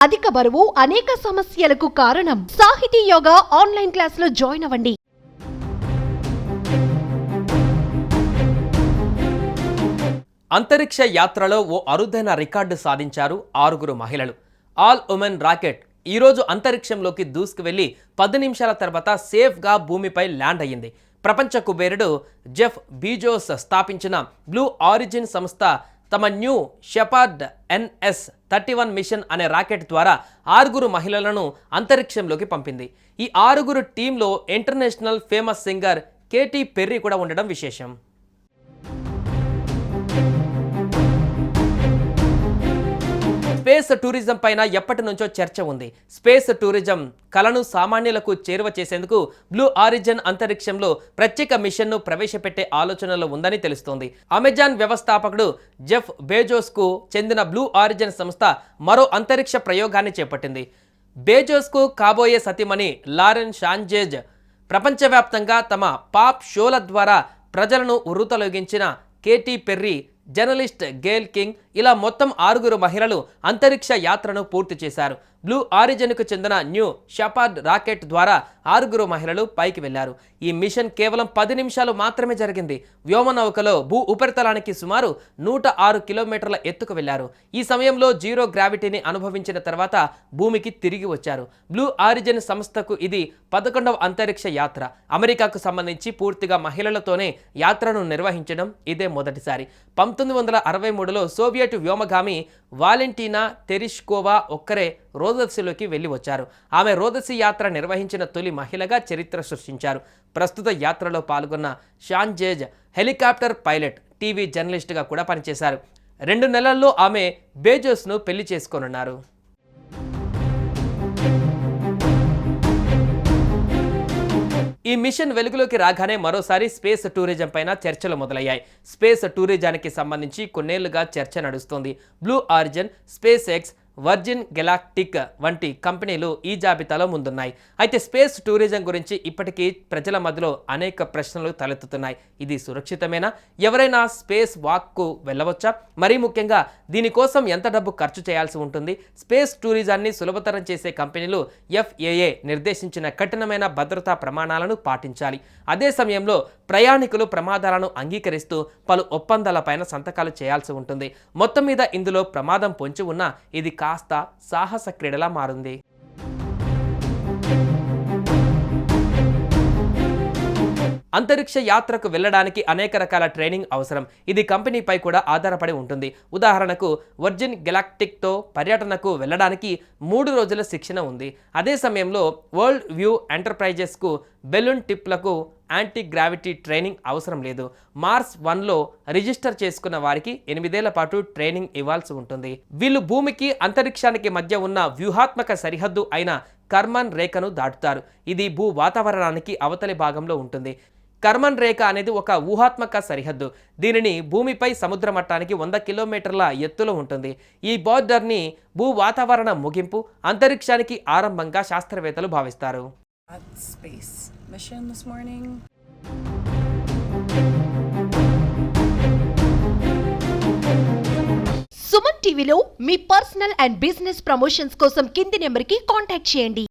అధిక బరువు అనేక సమస్యలకు కారణం. సాహితీ యోగా ఆన్లైన్ క్లాసులో జాయిన్ అవ్వండి. అంతరిక్ష యాత్రలో ఓ అరుదైన రికార్డు సాధించారు 6 మహిళలు. ఆల్ ఉమెన్ రాకెట్ ఈరోజు అంతరిక్షంలోకి దూసుకు వెళ్లి 10 నిమిషాల తర్వాత సేఫ్గా భూమిపై ల్యాండ్ అయ్యింది. ప్రపంచ కుబేరుడు జెఫ్ బీజోస్ స్థాపించిన బ్లూ ఆరిజిన్ సంస్థ తమ న్యూ షెపర్డ్ NS-31 మిషన్ అనే రాకెట్ ద్వారా 6 మహిళలను అంతరిక్షంలోకి పంపింది. ఈ 6 టీంలో international famous singer Katy Perry కూడా ఉండడం విశేషం. స్పేస్ టూరిజం పైన ఎప్పటి నుంచో చర్చ ఉంది. స్పేస్ టూరిజం కళను సామాన్యులకు చేరువ చేసేందుకు బ్లూ ఆరిజిన్ అంతరిక్షంలో ప్రత్యేక మిషన్ను ప్రవేశపెట్టే ఆలోచనలో ఉందని తెలుస్తోంది. అమెజాన్ వ్యవస్థాపకుడు జెఫ్ బేజోస్కు చెందిన బ్లూ ఆరిజిన్ సంస్థ మరో అంతరిక్ష ప్రయోగాన్ని చేపట్టింది. బేజోస్కు కాబోయే సతీమణి లారెన్ షాంజేజ్ ప్రపంచవ్యాప్తంగా తమ పాప్ షోల ద్వారా ప్రజలను ఉర్రూతలొగించిన Katy Perry, journalist Gayle King ఇలా మొత్తం 6 మహిళలు అంతరిక్ష యాత్రను పూర్తి చేశారు. బ్లూ ఆరిజిన్కు చెందిన న్యూ షెపర్డ్ రాకెట్ ద్వారా 6 మహిళలు పైకి వెళ్లారు. ఈ మిషన్ కేవలం 10 నిమిషాలు మాత్రమే జరిగింది. వ్యోమనౌకలో భూ ఉపరితలానికి సుమారు 106 కిలోమీటర్ల ఎత్తుకు వెళ్లారు. ఈ సమయంలో జీరో గ్రావిటీని అనుభవించిన తర్వాత భూమికి తిరిగి వచ్చారు. బ్లూ ఆరిజిన్ సంస్థకు ఇది 11వ అంతరిక్ష యాత్ర. అమెరికాకు సంబంధించి పూర్తిగా మహిళలతోనే యాత్రను నిర్వహించడం ఇదే మొదటిసారి. 1963లో సోవియట్ వ్యోమగామి వాలెంటీనా తెరిష్కోవా ఒక్కరే రోదసిలోకి వెళ్లి వచ్చారు. ఆమె రోదసి యాత్ర నిర్వహించిన తొలి మహిళగా చరిత్ర సృష్టించారు. ప్రస్తుత యాత్రలో పాల్గొన్న షాంజేజ్ హెలికాప్టర్ పైలట్, టీవీ జర్నలిస్ట్గా కూడా పనిచేశారు. 2 నెలల్లో ఆమె బేజోస్ను పెళ్లి చేసుకోనున్నారు. ఈ మిషన్ వెలుగులోకి రాగానే మరోసారి స్పేస్ టూరిజం పైన చర్చలు మొదలయ్యాయి. స్పేస్ టూరిజానికి సంబంధించి కొన్నేళ్లుగా చర్చ నడుస్తోంది. Blue origin, space X, virgin galactic వంటి కంపెనీలు ఈ జాబితాలో ముందున్నాయి. అయితే స్పేస్ టూరిజం గురించి ఇప్పటికీ ప్రజల మధ్యలో అనేక ప్రశ్నలు తలెత్తుతున్నాయి. ఇది సురక్షితమేనా? ఎవరైనా స్పేస్ వాక్కు వెళ్ళవచ్చా? మరీ ముఖ్యంగా దీనికోసం ఎంత డబ్బు ఖర్చు చేయాల్సి ఉంటుంది? స్పేస్ టూరిజాన్ని సులభతరం చేసే కంపెనీలు FAA నిర్దేశించిన కఠినమైన భద్రతా ప్రమాణాలను పాటించాలి. అదే సమయంలో ప్రయాణికులు ప్రమాదాలను అంగీకరిస్తూ పలు ఒప్పందాలపైన సంతకాలు చేయాల్సి ఉంటుంది. మొత్తం మీద ఇందులో ప్రమాదం పొంచి ఉన్నా ఇది కాస్త సాహస క్రీడలా మారింది. అంతరిక్ష యాత్రకు వెళ్ళడానికి అనేక రకాల ట్రైనింగ్ అవసరం. ఇది కంపెనీపై కూడా ఆధారపడి ఉంటుంది. ఉదాహరణకు వర్జిన్ గెలాక్టిక్తో పర్యటనకు వెళ్ళడానికి 3 రోజుల శిక్షణ ఉంది. అదే సమయంలో వరల్డ్ వ్యూ ఎంటర్ప్రైజెస్కు బెలూన్ టిప్లకు యాంటీ గ్రావిటీ ట్రైనింగ్ అవసరం లేదు. మార్స్ 1లో రిజిస్టర్ చేసుకున్న వారికి 8 ఏళ్ల పాటు ట్రైనింగ్ ఇవ్వాల్సి ఉంటుంది. వీళ్ళు భూమికి అంతరిక్షానికి మధ్య ఉన్న వ్యూహాత్మక సరిహద్దు అయిన కర్మన్ రేఖను దాటుతారు. ఇది భూ వాతావరణానికి అవతలి భాగంలో ఉంటుంది. కర్మన్ రేఖ అనేది ఒక ఊహాత్మక సరిహద్దు. దీనిని భూమిపై సముద్ర మట్టానికి 100 కిలోమీటర్ల ఎత్తులో ఉంటుంది. ఈ బోర్డర్ని భూ వాతావరణ ముగింపు, అంతరిక్షానికి ఆరంభంగా శాస్త్రవేత్తలు భావిస్తారు. సుమన్ టీవీలో మీ పర్సనల్ అండ్ బిజినెస్ ప్రమోషన్స్ కోసం కింది నెంబర్కి కాంటాక్ట్ చేయండి.